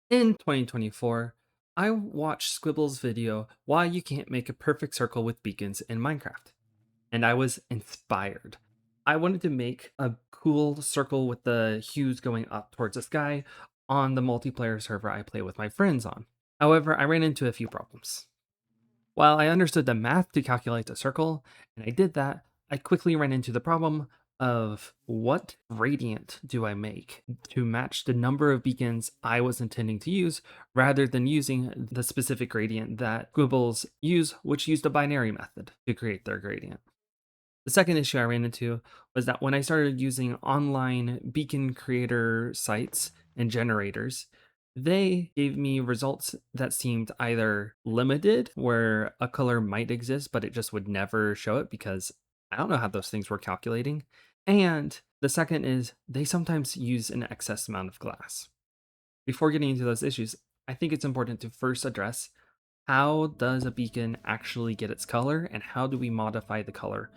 In 2024, I watched Squibble's video Why You Can't Make a Perfect Circle with Beacons in Minecraft, and I was inspired. I wanted to make a cool circle with the hues going up towards the sky on the multiplayer server I play with my friends on. However, I ran into a few problems. While I understood the math to calculate the circle, and I did that, I quickly ran into the problem of what gradient do I make to match the number of beacons I was intending to use rather than using the specific gradient that Squibbles use, which used a binary method to create their gradient. The second issue I ran into was that when I started using online beacon creator sites and generators, they gave me results that seemed either limited, where a color might exist, but it just would never show it because I don't know how those things were calculating. And the second is they sometimes use an excess amount of glass. Before getting into those issues, I think it's important to first address how does a beacon actually get its color and how do we modify the color.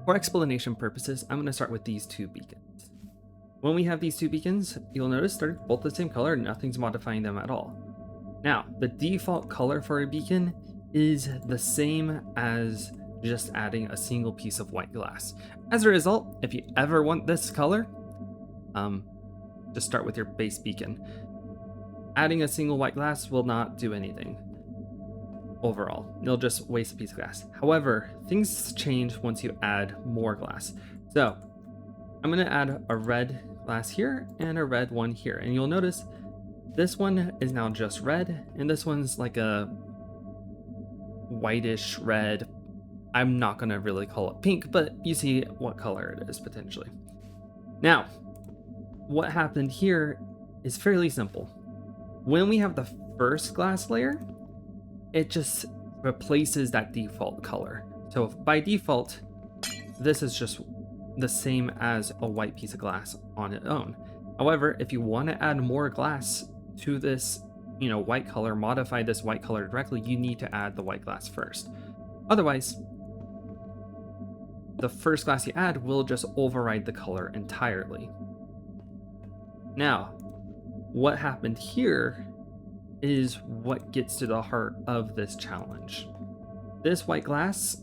For explanation purposes, I'm going to start with these two beacons. When we have these two beacons, you'll notice they're both the same color and nothing's modifying them at all. Now, the default color for a beacon is the same as just adding a single piece of white glass. As a result, if you ever want this color, just start with your base beacon. Adding a single white glass will not do anything. Overall, you'll just waste a piece of glass. However, things change once you add more glass. So I'm going to add a red glass here and a red one here. And you'll notice this one is now just red, and this one's like a whitish red. I'm not going to really call it pink, but you see what color it is potentially. Now, what happened here is fairly simple. When we have the first glass layer, it just replaces that default color. So by default, this is just the same as a white piece of glass on its own. However, if you want to add more glass to this, white color, modify this white color directly, you need to add the white glass first. Otherwise, the first glass you add will just override the color entirely. Now, what happened here is what gets to the heart of this challenge. This white glass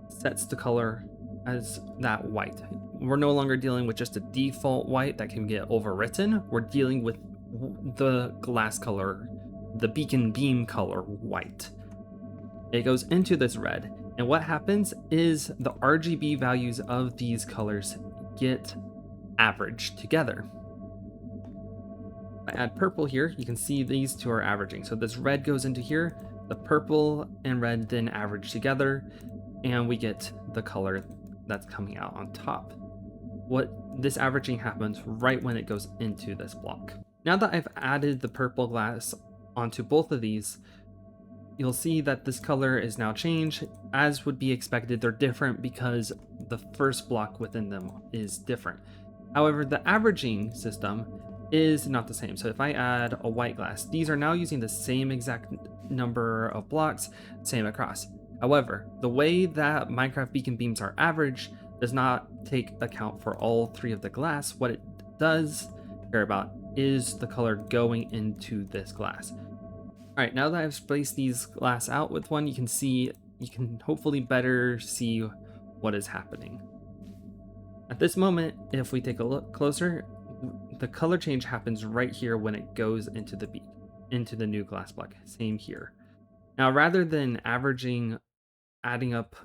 sets the color as that white. We're no longer dealing with just a default white that can get overwritten. We're dealing with the glass color, the beacon beam color white. It goes into this red, and what happens is the RGB values of these colors get averaged together. I add purple here, you can see these two are averaging. So this red goes into here, the purple and red then average together, and we get the color that's coming out on top. This averaging happens right when it goes into this block. Now that I've added the purple glass onto both of these, you'll see that this color is now changed. As would be expected, they're different because the first block within them is different. However, the averaging system is not the same. So if I add a white glass, these are now using the same exact number of blocks, same across. However, the way that Minecraft beacon beams are averaged does not take account for all three of the glass. What it does care about is the color going into this glass. All right, now that I've spaced these glass out with one, you can hopefully better see what is happening. At this moment, if we take a look closer, the color change happens right here when it goes into the new glass block. Same here. Now, rather than adding up,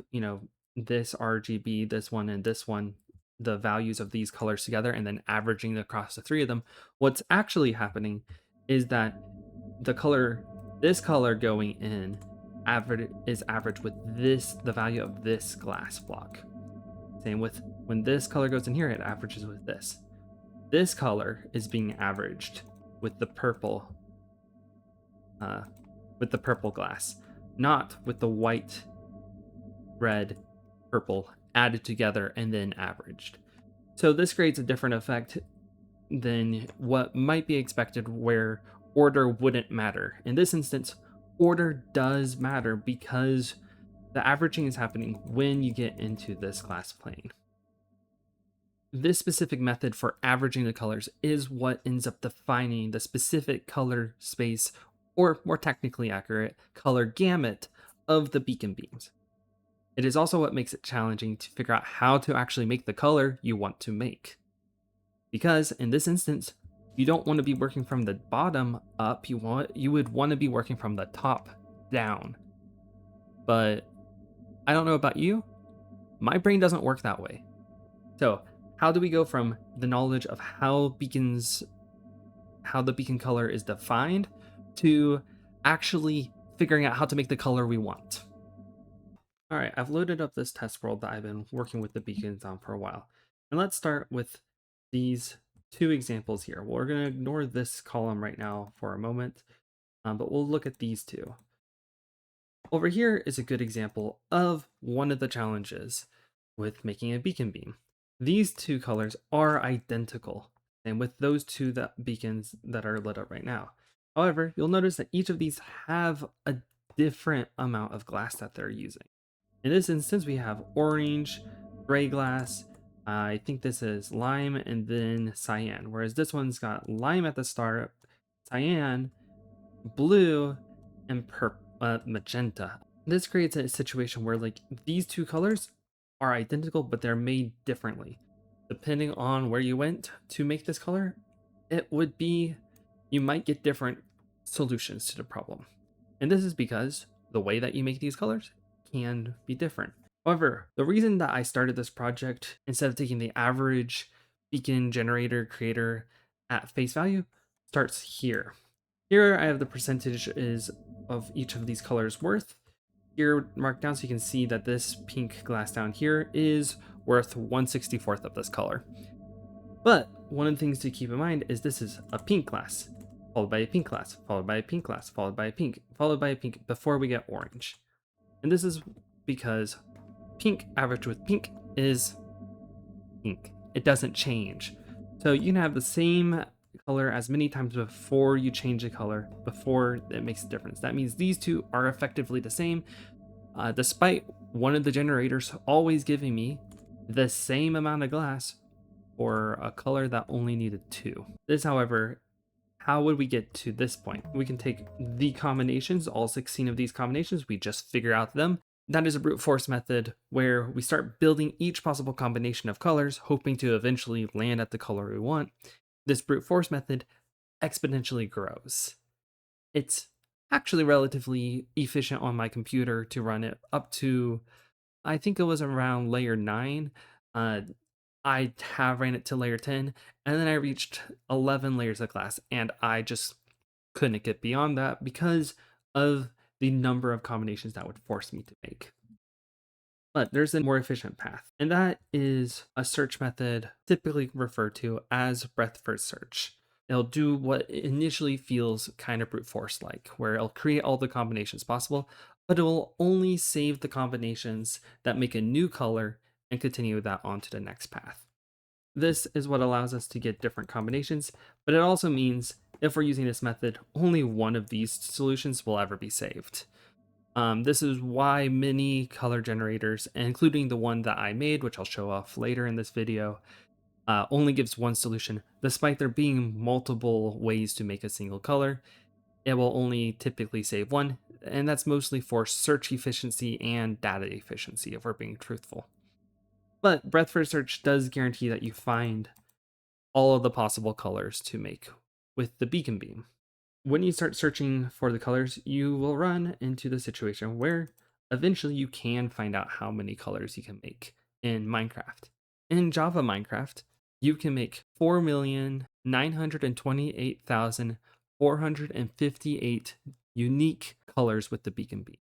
this RGB, this one, and this one, the values of these colors together, and then averaging across the three of them, what's actually happening is that this color going in is averaged with the value of this glass block. Same with when this color goes in here, it averages with this. This color is being averaged with the purple glass, not with the white, red, purple added together and then averaged. So this creates a different effect than what might be expected, where order wouldn't matter. In this instance, order does matter because the averaging is happening when you get into this glass plane. This specific method for averaging the colors is what ends up defining the specific color space, or more technically accurate, color gamut of the beacon beams. It is also what makes it challenging to figure out how to actually make the color you want to make. Because in this instance, you don't want to be working from the bottom up, you would want to be working from the top down. But I don't know about you, my brain doesn't work that way. So, how do we go from the knowledge of how the beacon color is defined to actually figuring out how to make the color we want? All right, I've loaded up this test world that I've been working with the beacons on for a while. And let's start with these two examples here. We're going to ignore this column right now for a moment, but we'll look at these two. Over here is a good example of one of the challenges with making a beacon beam. These two colors are identical, and with those two beacons that are lit up right now. However, you'll notice that each of these have a different amount of glass that they're using. In this instance, we have orange, gray glass, I think this is lime, and then cyan, whereas this one's got lime at the start, cyan, blue, and magenta. This creates a situation where like these two colors are identical, but they're made differently. Depending on where you went to make this color, you might get different solutions to the problem. And this is because the way that you make these colors can be different. However, the reason that I started this project instead of taking the average beacon generator creator at face value starts here. Here I have the percentages of each of these colors worth here marked down, so you can see that this pink glass down here is worth 1/64th of this color. But one of the things to keep in mind is this is a pink glass, followed by a pink glass, followed by a pink glass, followed by a pink, followed by a pink before we get orange. And this is because pink averaged with pink is pink. It doesn't change. So you can have the same color as many times before you change the color, before it makes a difference. That means these two are effectively the same, despite one of the generators always giving me the same amount of glass for a color that only needed two. This, however, how would we get to this point? We can take the combinations, all 16 of these combinations, we just figure out them. That is a brute force method where we start building each possible combination of colors, hoping to eventually land at the color we want. This brute force method exponentially grows. It's actually relatively efficient on my computer to run it up to, I think it was around layer 9. I have ran it to layer 10, and then I reached 11 layers of glass, and I just couldn't get beyond that because of the number of combinations that would force me to make. But there's a more efficient path, and that is a search method typically referred to as breadth first search. It'll do what initially feels kind of brute force like, where it'll create all the combinations possible, but it will only save the combinations that make a new color and continue that on to the next path. This is what allows us to get different combinations, but it also means if we're using this method, only one of these solutions will ever be saved. This is why many color generators, including the one that I made, which I'll show off later in this video, only gives one solution. Despite there being multiple ways to make a single color, it will only typically save one, and that's mostly for search efficiency and data efficiency, if we're being truthful. But breadth first search does guarantee that you find all of the possible colors to make with the beacon beam. When you start searching for the colors, you will run into the situation where eventually you can find out how many colors you can make in Minecraft. In Java Minecraft, you can make 4,928,458 unique colors with the beacon beam.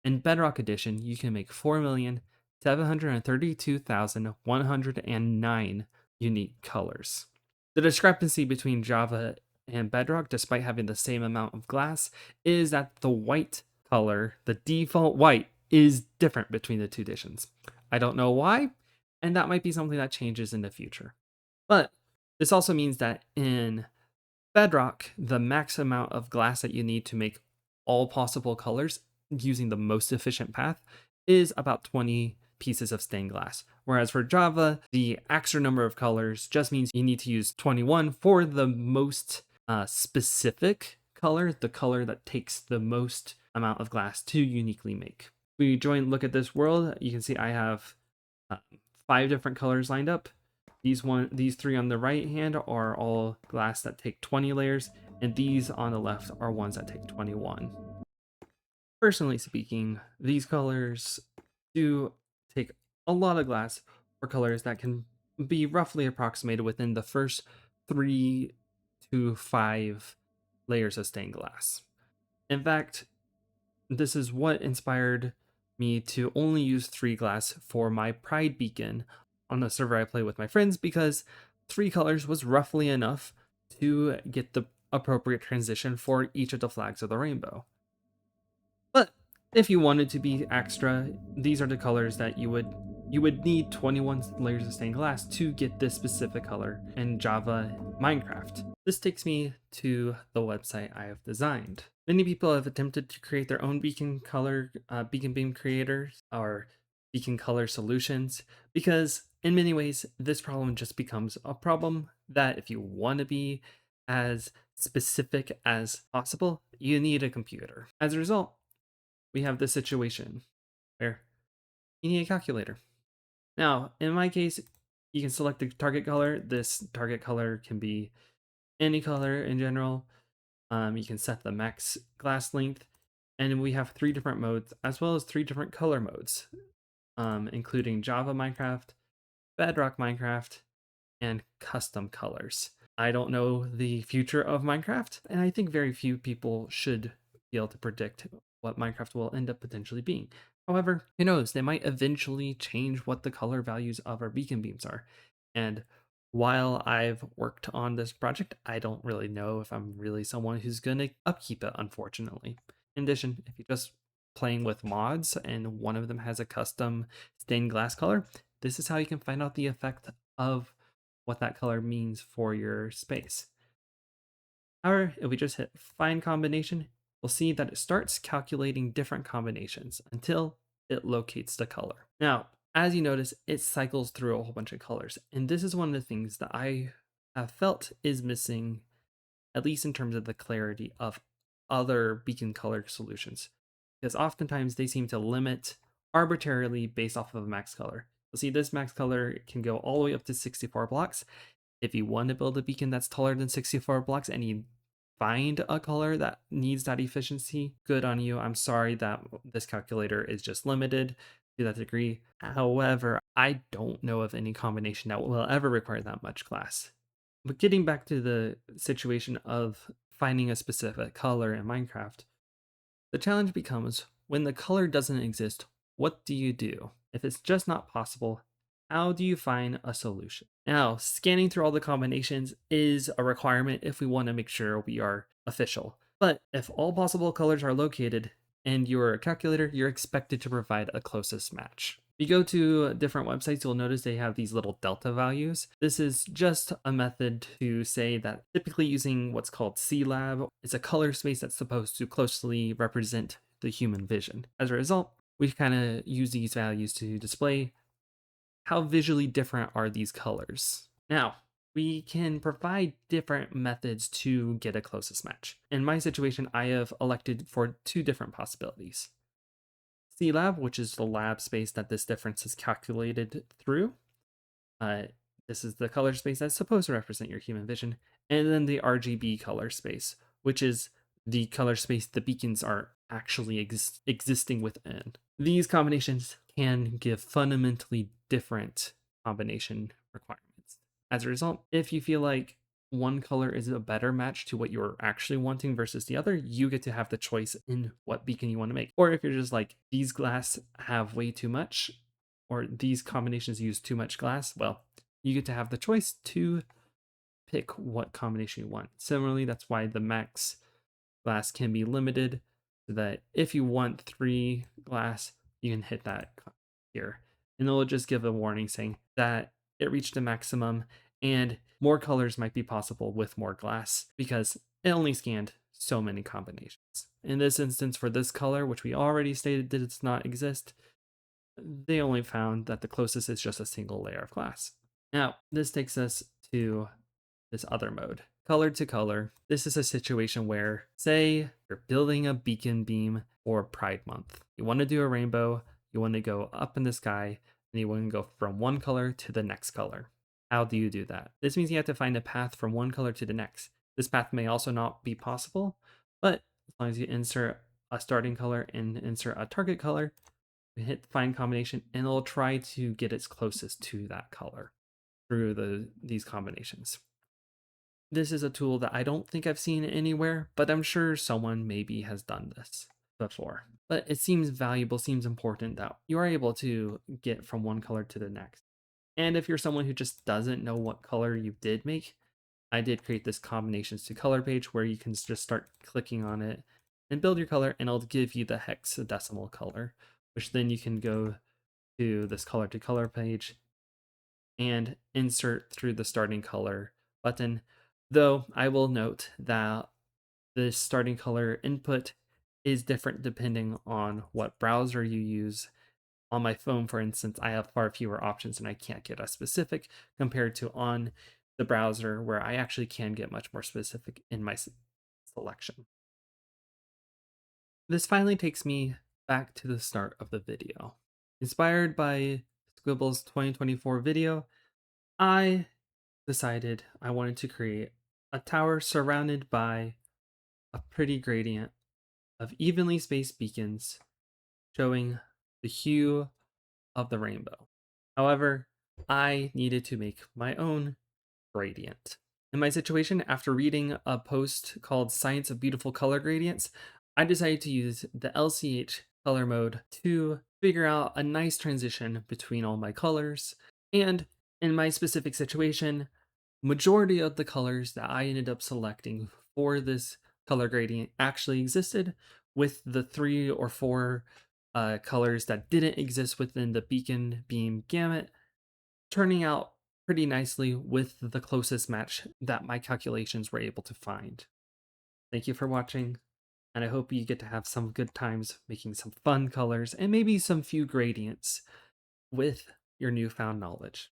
In Bedrock Edition, you can make 4,732,109 unique colors. The discrepancy between Java and Bedrock, despite having the same amount of glass, is that the white color, the default white, is different between the two editions. I don't know why, and that might be something that changes in the future. But this also means that in Bedrock, the max amount of glass that you need to make all possible colors using the most efficient path is about 20 pieces of stained glass. Whereas for Java, the extra number of colors just means you need to use 21 for the most specific color, the color that takes the most amount of glass to uniquely make. We look at this world, you can see I have 5 different colors lined up. These 3 on the right hand are all glass that take 20 layers, and these on the left are ones that take 21. Personally speaking, these colors do take a lot of glass for colors that can be roughly approximated within the first 3 to 5 layers of stained glass. In fact, this is what inspired me to only use 3 glass for my Pride beacon on the server I play with my friends, because 3 colors was roughly enough to get the appropriate transition for each of the flags of the rainbow. But if you wanted to be extra, these are the colors that you would need 21 layers of stained glass to get this specific color in Java Minecraft. This takes me to the website I have designed. Many people have attempted to create their own beacon beam creators or beacon color solutions, because in many ways this problem just becomes a problem that if you want to be as specific as possible, you need a computer. As a result, we have this situation where you need a calculator. Now, in my case, you can select the target color. This target color can be any color in general. You can set the max glass length, and we have 3 different modes, as well as 3 different color modes, including Java Minecraft, Bedrock Minecraft, and custom colors. I don't know the future of Minecraft, and I think very few people should be able to predict what Minecraft will end up potentially being. However, who knows, they might eventually change what the color values of our beacon beams are. And while I've worked on this project, I don't really know if I'm really someone who's going to upkeep it, unfortunately. In addition, if you're just playing with mods and one of them has a custom stained glass color, this is how you can find out the effect of what that color means for your space. However, if we just hit find combination, we'll see that it starts calculating different combinations until it locates the color. Now, as you notice, it cycles through a whole bunch of colors, and this is one of the things that I have felt is missing, at least in terms of the clarity of other beacon color solutions, because oftentimes they seem to limit arbitrarily based off of a max color. You'll see this max color can go all the way up to 64 blocks. If you want to build a beacon that's taller than 64 blocks and you find a color that needs that efficiency, good on you. I'm sorry that this calculator is just limited to that degree. However, I don't know of any combination that will ever require that much glass. But getting back to the situation of finding a specific color in Minecraft, the challenge becomes when the color doesn't exist, what do you do? If it's just not possible, how do you find a solution? Now, scanning through all the combinations is a requirement if we want to make sure we are official. But if all possible colors are located and you're a calculator, you're expected to provide a closest match. If you go to different websites, you'll notice they have these little delta values. This is just a method to say that typically using what's called CLAB, it's a color space that's supposed to closely represent the human vision. As a result, we kind of use these values to display how visually different are these colors. Now, we can provide different methods to get a closest match. In my situation, I have elected for 2 different possibilities. CLAB, which is the lab space that this difference is calculated through. This is the color space that's supposed to represent your human vision. And then the RGB color space, which is the color space the beacons are actually existing within. These combinations can give fundamentally different combination requirements. As a result, if you feel like one color is a better match to what you're actually wanting versus the other, you get to have the choice in what beacon you want to make. Or if you're just like, these glass have way too much, or these combinations use too much glass, well, you get to have the choice to pick what combination you want. Similarly, that's why the max glass can be limited, so that if you want 3 glass, you can hit that here. And it'll just give a warning saying that it reached a maximum and more colors might be possible with more glass because it only scanned so many combinations. In this instance, for this color, which we already stated does not exist, they only found that the closest is just a single layer of glass. Now, this takes us to this other mode, color to color. This is a situation where, say, you're building a beacon beam for Pride Month. You want to do a rainbow, you want to go up in the sky, and you want to go from one color to the next color. How do you do that? This means you have to find a path from one color to the next. This path may also not be possible, but as long as you insert a starting color and insert a target color, you hit find combination, and it'll try to get its closest to that color through these combinations. This is a tool that I don't think I've seen anywhere, but I'm sure someone maybe has done this before. But it seems valuable, seems important that you are able to get from one color to the next. And if you're someone who just doesn't know what color you did make, I did create this combinations to color page where you can just start clicking on it and build your color, and it'll give you the hexadecimal color, which then you can go to this color to color page and insert through the starting color button. Though I will note that the starting color input is different depending on what browser you use. On my phone, for instance, I have far fewer options and I can't get as specific compared to on the browser where I actually can get much more specific in my selection. This finally takes me back to the start of the video. Inspired by Squibble's 2024 video, I decided I wanted to create a tower surrounded by a pretty gradient of evenly spaced beacons showing the hue of the rainbow. However, I needed to make my own gradient. In my situation, after reading a post called Science of Beautiful Color Gradients, I decided to use the LCH color mode to figure out a nice transition between all my colors. And in my specific situation, majority of the colors that I ended up selecting for this color gradient actually existed, with the 3 or 4 colors that didn't exist within the beacon beam gamut turning out pretty nicely with the closest match that my calculations were able to find. Thank you for watching, and I hope you get to have some good times making some fun colors and maybe some few gradients with your newfound knowledge.